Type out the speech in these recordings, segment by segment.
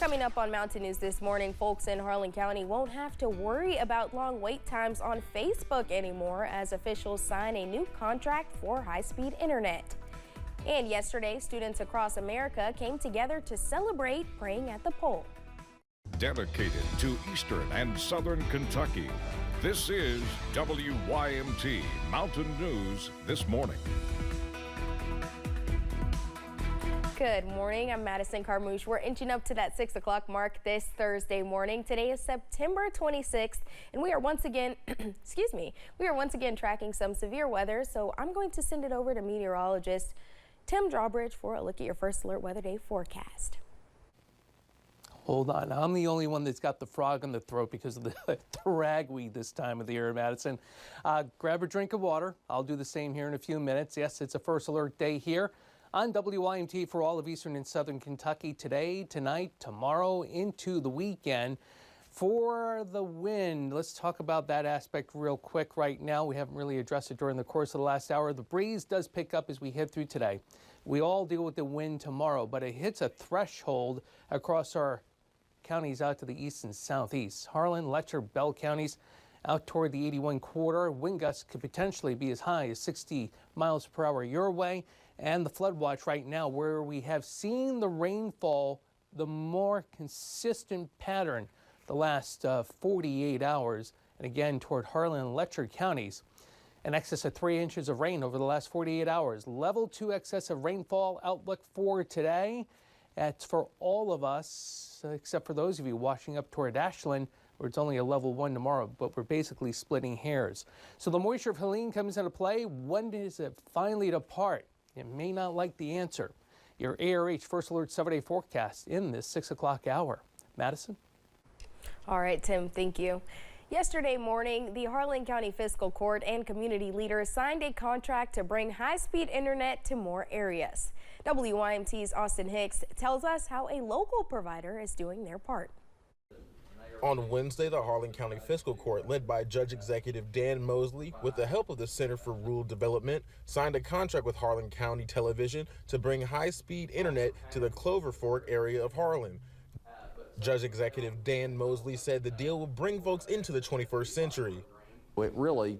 Coming up on Mountain News this morning, folks in Harlan County won't have to worry about long wait times on Facebook anymore as officials sign a new contract for high-speed internet. And yesterday, students across America came together to celebrate praying at the pole. Dedicated to Eastern and Southern Kentucky, this is WYMT Mountain News This Morning. Good morning. I'm Madison Carmouche. We're inching up to that 6 o'clock mark this Thursday morning. Today is September 26th, and we are once again, we are once again tracking some severe weather. So I'm going to send it over to meteorologist Tim Drawbridge for a look at your first alert weather day forecast. Hold on, I'm the only one that's got the frog in the throat because of the ragweed this time of the year, Madison. Grab a drink of water. I'll do the same here in a few minutes. Yes, it's a first alert day here on WYMT for all of Eastern and Southern Kentucky today, tonight, tomorrow, into the weekend. For the wind, let's talk about that aspect real quick right now. We haven't really addressed it during the course of the last hour. The breeze does pick up as we head through today. We all deal with the wind tomorrow, but it hits a threshold across our counties out to the east and southeast. Harlan, Letcher, Bell counties out toward the 81 corridor. Wind gusts could potentially be as high as 60 miles per hour your way. And the flood watch right now, where we have seen the rainfall, the more consistent pattern the last 48 hours. And again, toward Harlan and Letcher counties, an excess of 3 inches of rain over the last 48 hours. Level 2 excess of rainfall outlook for today. That's for all of us, except for those of you watching up toward Ashland, where it's only a level 1 tomorrow, but we're basically splitting hairs. So the moisture of Helene comes into play. When does it finally depart? You may not like the answer. Your ARH First Alert 7-day forecast in this 6 o'clock hour. Madison? All right, Tim, thank you. Yesterday morning, the Harlan County Fiscal Court and community leaders signed a contract to bring high-speed internet to more areas. WYMT's Austin Hicks tells us how a local provider is doing their part. On Wednesday, the Harlan County Fiscal Court, led by Judge Executive Dan Mosley, with the help of the Center for Rural Development, signed a contract with Harlan County Television to bring high-speed internet to the Clover Fork area of Harlan. Judge Executive Dan Mosley said the deal will bring folks into the 21st century. It really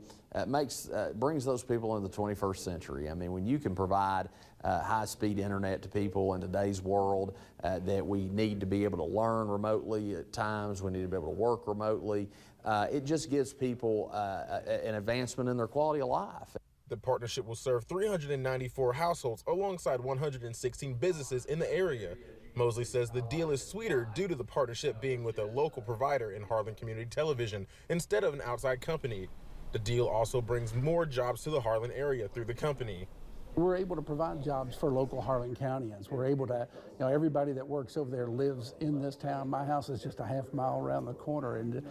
brings those people into the 21st century. I mean, when you can provide high-speed internet to people in today's world that we need to be able to learn remotely at times, we need to be able to work remotely, it just gives people an advancement in their quality of life. The partnership will serve 394 households alongside 116 businesses in the area. Mosley says the deal is sweeter due to the partnership being with a local provider in Harlan Community Television instead of an outside company. The deal also brings more jobs to the Harlan area through the company. We're able to provide jobs for local Harlan Countyans. We're able to, everybody that works over there lives in this town. My house is just a half mile around the corner, and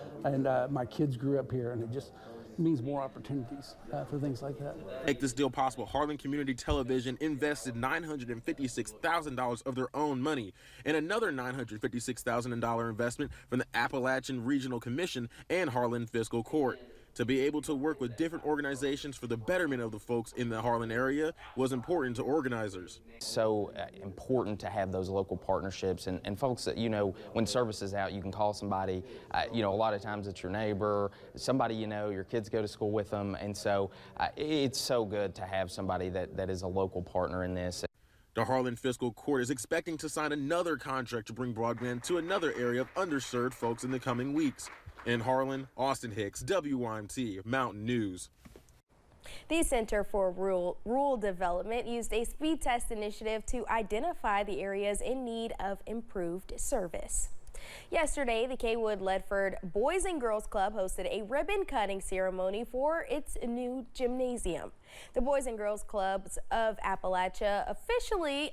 my kids grew up here, and it just means more opportunities for things like that. To make this deal possible, Harlan Community Television invested $956,000 of their own money and another $956,000 investment from the Appalachian Regional Commission and Harlan Fiscal Court. To be able to work with different organizations for the betterment of the folks in the Harlan area was important to organizers. So important to have those local partnerships and folks that, when service is out, you can call somebody, a lot of times it's your neighbor, somebody your kids go to school with them, and so it's so good to have somebody that is a local partner in this. The Harlan Fiscal Court is expecting to sign another contract to bring broadband to another area of underserved folks in the coming weeks. In Harlan, Austin Hicks, WYMT Mountain News. The Center for Rural Development used a speed test initiative to identify the areas in need of improved service. Yesterday, the Kaywood Ledford Boys and Girls Club hosted a ribbon cutting ceremony for its new gymnasium. The Boys and Girls Clubs of Appalachia officially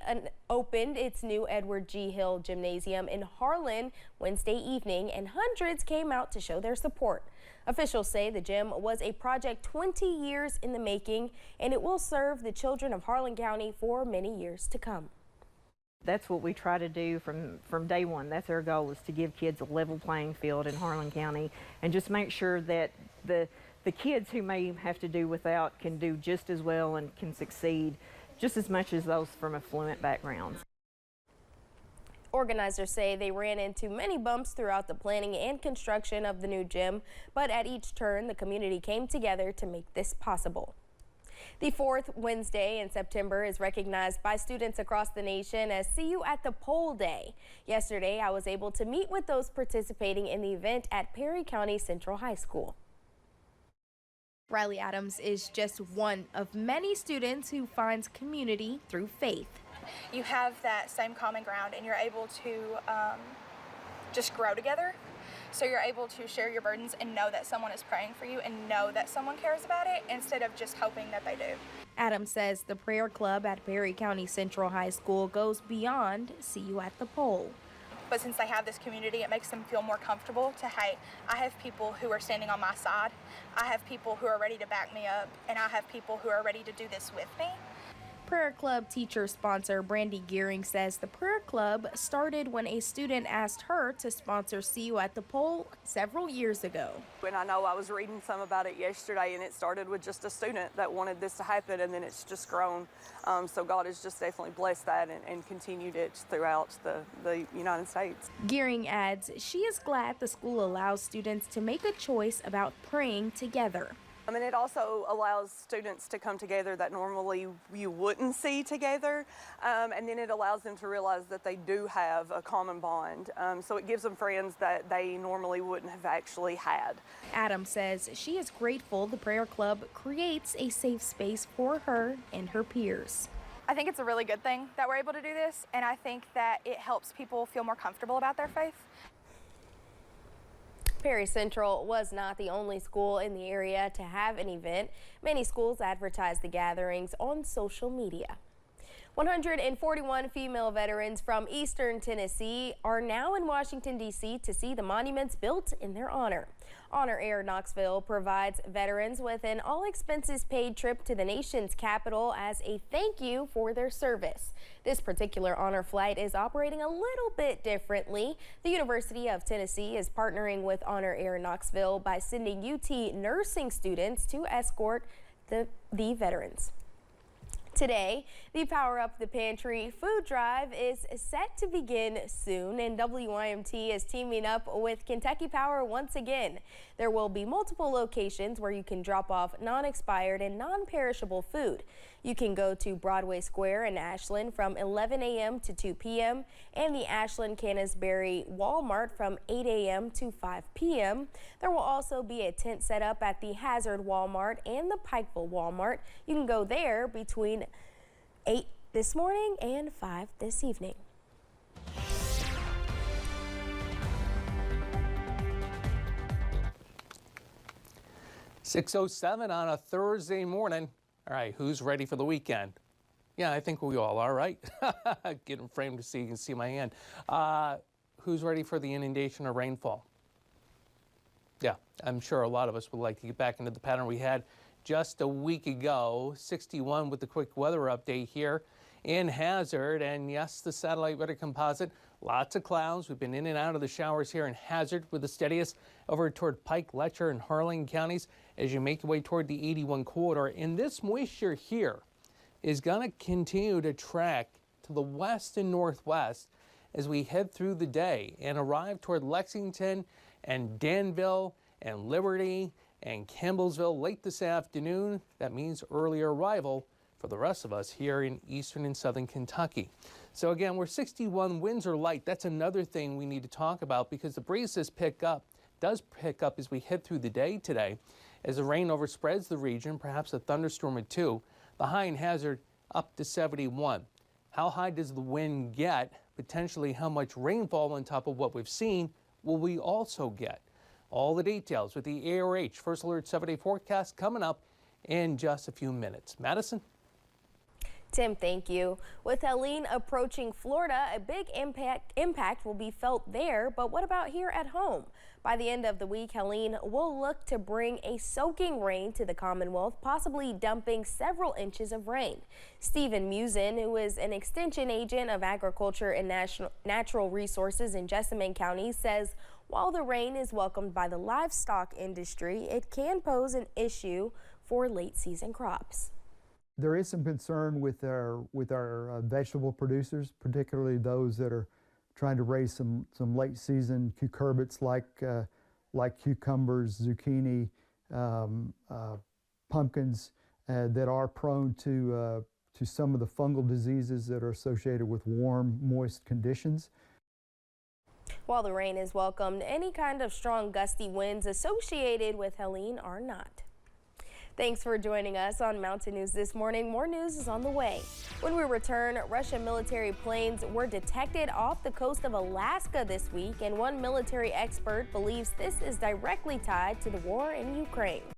opened its new Edward G. Hill Gymnasium in Harlan Wednesday evening, and hundreds came out to show their support. Officials say the gym was a project 20 years in the making, and it will serve the children of Harlan County for many years to come. That's what we try to do from day one. That's our goal, is to give kids a level playing field in Harlan County and just make sure that the kids who may have to do without can do just as well and can succeed just as much as those from affluent backgrounds. Organizers say they ran into many bumps throughout the planning and construction of the new gym, but at each turn, the community came together to make this possible. The fourth Wednesday in September is recognized by students across the nation as See You at the Pole Day. Yesterday, I was able to meet with those participating in the event at Perry County Central High School. Riley Adams is just one of many students who finds community through faith. You have that same common ground and you're able to just grow together. So you're able to share your burdens and know that someone is praying for you and know that someone cares about it instead of just hoping that they do. Adams says the prayer club at Perry County Central High School goes beyond See You at the Pole. But since they have this community, it makes them feel more comfortable to, hey, I have people who are standing on my side. I have people who are ready to back me up, and I have people who are ready to do this with me. Prayer Club teacher sponsor Brandy Gearing says the prayer club started when a student asked her to sponsor See You at the Pole several years ago. And I know I was reading some about it yesterday, and it started with just a student that wanted this to happen, and then it's just grown. So God has just definitely blessed that and continued it throughout the United States. Gearing adds she is glad the school allows students to make a choice about praying together. And it also allows students to come together that normally you wouldn't see together, and then it allows them to realize that they do have a common bond. So it gives them friends that they normally wouldn't have actually had. Adams says she is grateful the prayer club creates a safe space for her and her peers. I think it's a really good thing that we're able to do this, and I think that it helps people feel more comfortable about their faith. Perry Central was not the only school in the area to have an event. Many schools advertised the gatherings on social media. 141 female veterans from Eastern Tennessee are now in Washington, D.C. to see the monuments built in their honor. Honor Air Knoxville provides veterans with an all-expenses-paid trip to the nation's capital as a thank you for their service. This particular honor flight is operating a little bit differently. The University of Tennessee is partnering with Honor Air Knoxville by sending UT nursing students to escort the veterans. Today, the Power Up the Pantry food drive is set to begin soon, and WYMT is teaming up with Kentucky Power once again. There will be multiple locations where you can drop off non-expired and non-perishable food. You can go to Broadway Square in Ashland from 11 a.m. to 2 p.m. and the Ashland Canonsbury Walmart from 8 a.m. to 5 p.m. There will also be a tent set up at the Hazard Walmart and the Pikeville Walmart. You can go there between 8 this morning and 5 this evening. .607 on a Thursday morning. All right, who's ready for the weekend? Yeah, I think we all are, right? Get them framed so you can see my hand. Who's ready for the inundation or rainfall? Yeah, I'm sure a lot of us would like to get back into the pattern we had just a week ago. 61 with the quick weather update here in Hazard. And yes, the satellite weather composite, lots of clouds. We've been in and out of the showers here in Hazard with the steadiest over toward Pike, Letcher, and Harlan counties as you make your way toward the 81 corridor. And this moisture here is going to continue to track to the west and northwest as we head through the day and arrive toward Lexington and Danville and Liberty and Campbellsville late this afternoon. That means early arrival for the rest of us here in eastern and southern Kentucky. So again, we're 61, winds are light. That's another thing we need to talk about because the breezes does pick up as we head through the day today. As the rain overspreads the region, perhaps a thunderstorm or two. The high in Hazard up to 71. How high does the wind get? Potentially how much rainfall on top of what we've seen will we also get? All the details with the ARH First Alert 7-day forecast coming up in just a few minutes. Madison? Tim, thank you. With Helene approaching Florida, a big impact will be felt there, but what about here at home? By the end of the week, Helene will look to bring a soaking rain to the Commonwealth, possibly dumping several inches of rain. Stephen Musin, who is an extension agent of Agriculture and Natural Resources in Jessamine County, says while the rain is welcomed by the livestock industry, it can pose an issue for late season crops. There is some concern with our vegetable producers, particularly those that are trying to raise some late season cucurbits like cucumbers, zucchini, pumpkins that are prone to some of the fungal diseases that are associated with warm, moist conditions. While the rain is welcomed, any kind of strong gusty winds associated with Helene are not. Thanks for joining us on Mountain News this morning. More news is on the way. When we return, Russian military planes were detected off the coast of Alaska this week, and one military expert believes this is directly tied to the war in Ukraine.